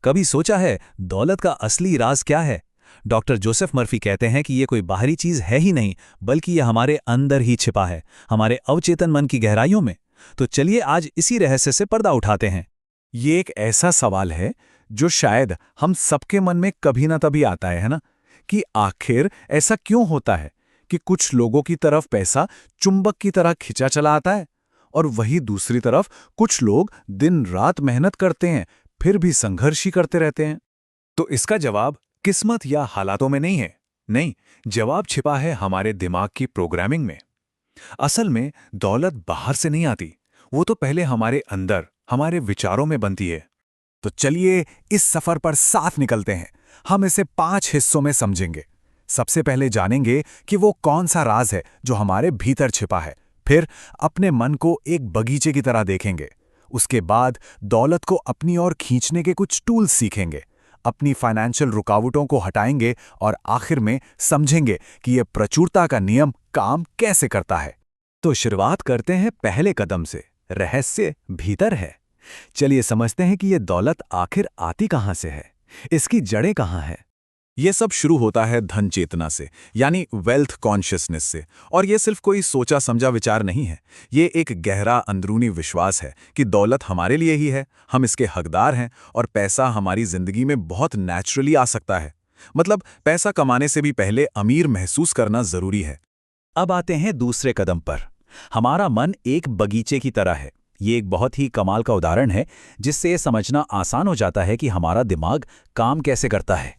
कभी सोचा है दौलत का असली राज क्या है? डॉक्टर जोसेफ मर्फी कहते हैं कि ये कोई बाहरी चीज है ही नहीं, बल्कि ये हमारे अंदर ही छिपा है, हमारे अवचेतन मन की गहराइयों में। तो चलिए आज इसी रहस्य से पर्दा उठाते हैं। ये एक ऐसा सवाल है जो शायद हम सबके मन में कभी ना तभी आता है ना, कि आखिर ऐसा क्यों होता है कि कुछ लोगों की तरफ पैसा चुंबक की तरह खिंचा चला आता है और वही दूसरी तरफ कुछ लोग दिन रात मेहनत करते हैं फिर भी संघर्ष ही करते रहते हैं। तो इसका जवाब किस्मत या हालातों में नहीं है। नहीं, जवाब छिपा है हमारे दिमाग की प्रोग्रामिंग में। असल में दौलत बाहर से नहीं आती, वो तो पहले हमारे अंदर, हमारे विचारों में बनती है। तो चलिए इस सफर पर साथ निकलते हैं। हम इसे 5 हिस्सों में समझेंगे। सबसे पहले जानेंगे कि वो कौन सा राज है जो हमारे भीतर छिपा है। फिर अपने मन को एक बगीचे की तरह देखेंगे। उसके बाद दौलत को अपनी ओर खींचने के कुछ टूल्स सीखेंगे, अपनी फाइनेंशियल रुकावटों को हटाएंगे और आखिर में समझेंगे कि यह प्रचुरता का नियम काम कैसे करता है। तो शुरुआत करते हैं पहले कदम से। रहस्य भीतर है। चलिए समझते हैं कि यह दौलत आखिर आती कहां से है, इसकी जड़ें कहां हैं। यह सब शुरू होता है धन चेतना से, यानी वेल्थ कॉन्शियसनेस से। और यह सिर्फ कोई सोचा समझा विचार नहीं है, ये एक गहरा अंदरूनी विश्वास है कि दौलत हमारे लिए ही है, हम इसके हकदार हैं और पैसा हमारी जिंदगी में बहुत नेचुरली आ सकता है। मतलब पैसा कमाने से भी पहले अमीर महसूस करना जरूरी है। अब आते हैं दूसरे कदम पर। हमारा मन एक बगीचे की तरह है। ये एक बहुत ही कमाल का उदाहरण है जिससे ये समझना आसान हो जाता है कि हमारा दिमाग काम कैसे करता है।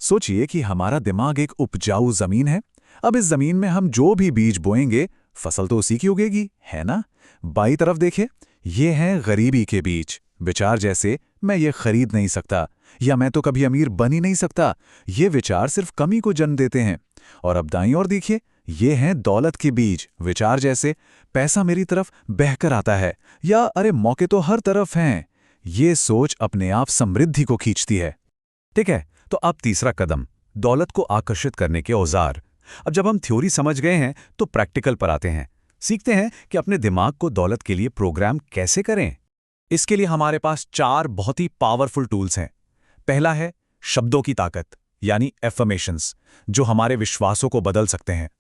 सोचिए कि हमारा दिमाग एक उपजाऊ जमीन है। अब इस जमीन में हम जो भी बीज बोएंगे फसल तो उसी की उगेगी, है ना। बाईं तरफ देखिए, ये हैं गरीबी के बीज। विचार जैसे मैं ये खरीद नहीं सकता या मैं तो कभी अमीर बन ही नहीं सकता, ये विचार सिर्फ कमी को जन्म देते हैं। और अब दाईं ओर देखिए, ये हैं दौलत के बीज। विचार जैसे पैसा मेरी तरफ बहकर आता है या अरे मौके तो हर तरफ हैं। ये सोच अपने आप समृद्धि को खींचती है। ठीक है, तो अब तीसरा कदम, दौलत को आकर्षित करने के औजार। अब जब हम थ्योरी समझ गए हैं तो प्रैक्टिकल पर आते हैं। सीखते हैं कि अपने दिमाग को दौलत के लिए प्रोग्राम कैसे करें। इसके लिए हमारे पास 4 बहुत ही पावरफुल टूल्स हैं। पहला है शब्दों की ताकत, यानी एफर्मेशंस, जो हमारे विश्वासों को बदल सकते हैं।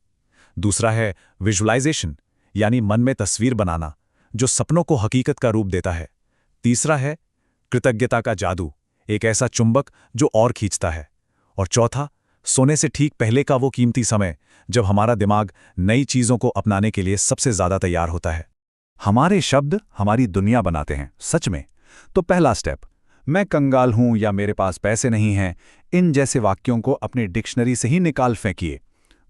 दूसरा है विजुअलाइजेशन, यानी मन में तस्वीर बनाना, जो सपनों को हकीकत का रूप देता है। तीसरा है कृतज्ञता का जादू, एक ऐसा चुंबक जो और खींचता है। और चौथा, सोने से ठीक पहले का वो कीमती समय जब हमारा दिमाग नई चीजों को अपनाने के लिए सबसे ज्यादा तैयार होता है। हमारे शब्द हमारी दुनिया बनाते हैं, सच में। तो पहला स्टेप, मैं कंगाल हूं या मेरे पास पैसे नहीं हैं, इन जैसे वाक्यों को अपनी डिक्शनरी से ही निकाल फेंकिए।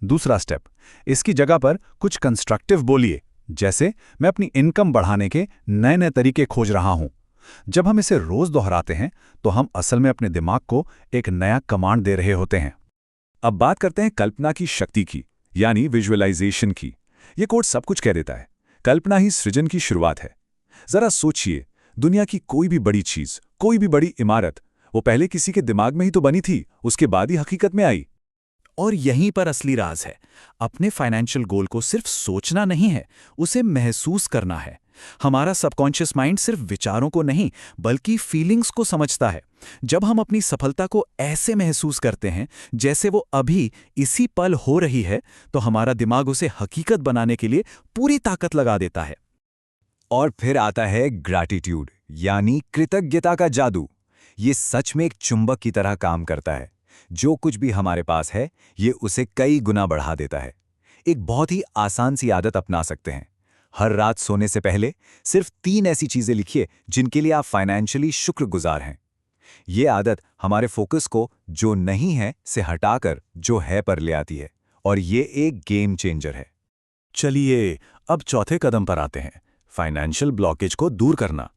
दूसरा स्टेप, इसकी जगह पर कुछ कंस्ट्रक्टिव बोलिए, जैसे मैं अपनी इनकम बढ़ाने के नए नए तरीके खोज रहा हूं। जब हम इसे रोज दोहराते हैं तो हम असल में अपने दिमाग को एक नया कमांड दे रहे होते हैं। अब बात करते हैं कल्पना की शक्ति की, यानी विजुअलाइजेशन की। यह कोड सब कुछ कह देता है। कल्पना ही सृजन की शुरुआत है। जरा सोचिए, दुनिया की कोई भी बड़ी चीज, कोई भी बड़ी इमारत, वो पहले किसी के दिमाग में ही तो बनी थी, उसके बाद ही हकीकत में आई। और यहीं पर असली राज है। अपने फाइनेंशियल गोल को सिर्फ सोचना नहीं है, उसे महसूस करना है। हमारा सबकॉन्शियस माइंड सिर्फ विचारों को नहीं बल्कि फीलिंग्स को समझता है। जब हम अपनी सफलता को ऐसे महसूस करते हैं जैसे वो अभी इसी पल हो रही है, तो हमारा दिमाग उसे हकीकत बनाने के लिए पूरी ताकत लगा देता है। और फिर आता है ग्रैटिट्यूड, यानी कृतज्ञता का जादू। ये सच में एक चुंबक की तरह काम करता है। जो कुछ भी हमारे पास है, ये उसे कई गुना बढ़ा देता है। एक बहुत ही आसान सी आदत अपना सकते हैं। हर रात सोने से पहले सिर्फ 3 ऐसी चीजें लिखिए जिनके लिए आप फाइनेंशियली शुक्रगुजार हैं। ये आदत हमारे फोकस को जो नहीं है से हटाकर जो है पर ले आती है, और ये एक गेम चेंजर है। चलिए अब चौथे कदम पर आते हैं, फाइनेंशियल ब्लॉकेज को दूर करना।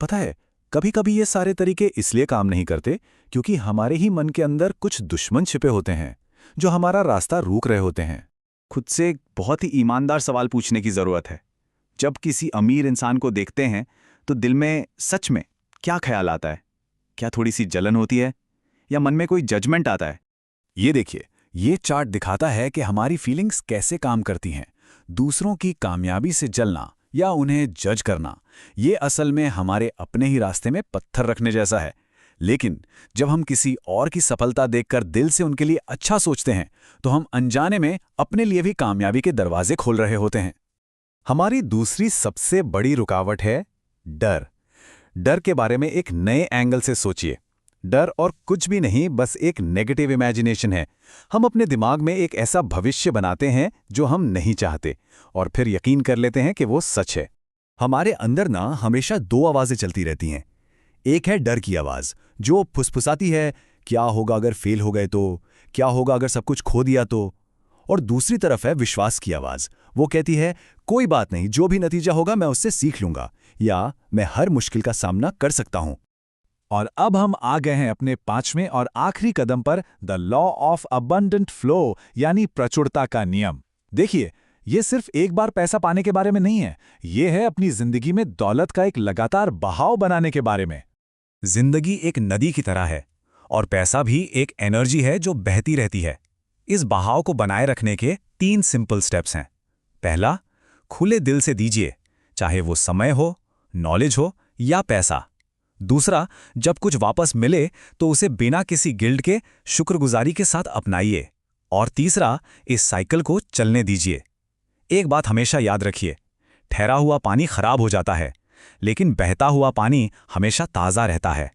पता है, कभी कभी ये सारे तरीके इसलिए काम नहीं करते क्योंकि हमारे ही मन के अंदर कुछ दुश्मन छिपे होते हैं जो हमारा रास्ता रोक रहे होते हैं। खुद से एक बहुत ही ईमानदार सवाल पूछने की जरूरत है। जब किसी अमीर इंसान को देखते हैं तो दिल में सच में क्या ख्याल आता है? क्या थोड़ी सी जलन होती है या मन में कोई जजमेंट आता है? ये देखिए, ये चार्ट दिखाता है कि हमारी फीलिंग्स कैसे काम करती हैं। दूसरों की कामयाबी से जलना या उन्हें जज करना, ये असल में हमारे अपने ही रास्ते में पत्थर रखने जैसा है। लेकिन जब हम किसी और की सफलता देखकर दिल से उनके लिए अच्छा सोचते हैं तो हम अनजाने में अपने लिए भी कामयाबी के दरवाजे खोल रहे होते हैं। हमारी दूसरी सबसे बड़ी रुकावट है डर। डर के बारे में एक नए एंगल से सोचिए। डर और कुछ भी नहीं, बस एक नेगेटिव इमेजिनेशन है। हम अपने दिमाग में एक ऐसा भविष्य बनाते हैं जो हम नहीं चाहते और फिर यकीन कर लेते हैं कि वो सच है। हमारे अंदर ना हमेशा दो आवाज़ें चलती रहती हैं। एक है डर की आवाज़ जो फुसफुसाती है, क्या होगा अगर फेल हो गए तो, क्या होगा अगर सब कुछ खो दिया तो। और दूसरी तरफ है विश्वास की आवाज़, वो कहती है कोई बात नहीं, जो भी नतीजा होगा मैं उससे सीख लूंगा, या मैं हर मुश्किल का सामना कर सकता हूं। और अब हम आ गए हैं अपने 5वें और आखिरी कदम पर, the law of abundant flow, यानी प्रचुरता का नियम। देखिए, ये सिर्फ एक बार पैसा पाने के बारे में नहीं है, ये है अपनी जिंदगी में दौलत का एक लगातार बहाव बनाने के बारे में। जिंदगी एक नदी की तरह है और पैसा भी एक एनर्जी है जो बहती रहती है। इस बहाव को बनाए रखने के 3 सिंपल स्टेप्स हैं। पहला, खुले दिल से दीजिए, चाहे वो समय हो, नॉलेज हो या पैसा। दूसरा, जब कुछ वापस मिले तो उसे बिना किसी गिल्ट के शुक्रगुजारी के साथ अपनाइए। और तीसरा, इस साइकिल को चलने दीजिए। एक बात हमेशा याद रखिए, ठहरा हुआ पानी खराब हो जाता है, लेकिन बहता हुआ पानी हमेशा ताज़ा रहता है।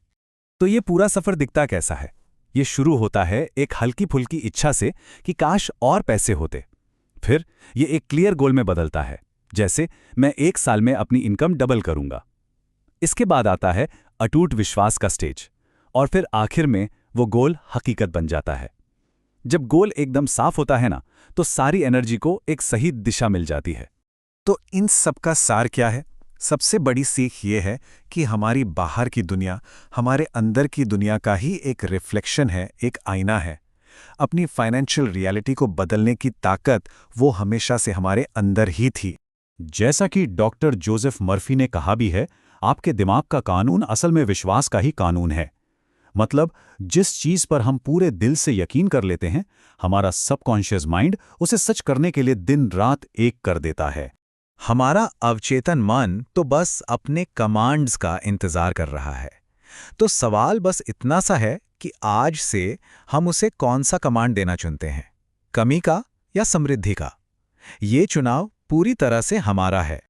तो ये पूरा सफर दिखता कैसा है? ये शुरू होता है एक हल्की फुल्की इच्छा से कि काश और पैसे होते। फिर ये एक क्लियर गोल में बदलता है, जैसे मैं 1 साल में अपनी इनकम डबल करूंगा। इसके बाद आता है अटूट विश्वास का स्टेज, और फिर आखिर में वो गोल हकीकत बन जाता है। जब गोल एकदम साफ होता है ना, तो सारी एनर्जी को एक सही दिशा मिल जाती है। तो इन सब का सार क्या है? सबसे बड़ी सीख ये है कि हमारी बाहर की दुनिया हमारे अंदर की दुनिया का ही एक रिफ्लेक्शन है, एक आईना है। अपनी फाइनेंशियल रियलिटी को बदलने की ताकत वो हमेशा से हमारे अंदर ही थी। जैसा कि डॉक्टर जोसेफ मर्फी ने कहा भी है, आपके दिमाग का कानून असल में विश्वास का ही कानून है। मतलब जिस चीज पर हम पूरे दिल से यकीन कर लेते हैं, हमारा सबकॉन्शियस माइंड उसे सच करने के लिए दिन रात एक कर देता है। हमारा अवचेतन मन तो बस अपने कमांड्स का इंतजार कर रहा है। तो सवाल बस इतना सा है कि आज से हम उसे कौन सा कमांड देना चुनते हैं, कमी का या समृद्धि का? ये चुनाव पूरी तरह से हमारा है।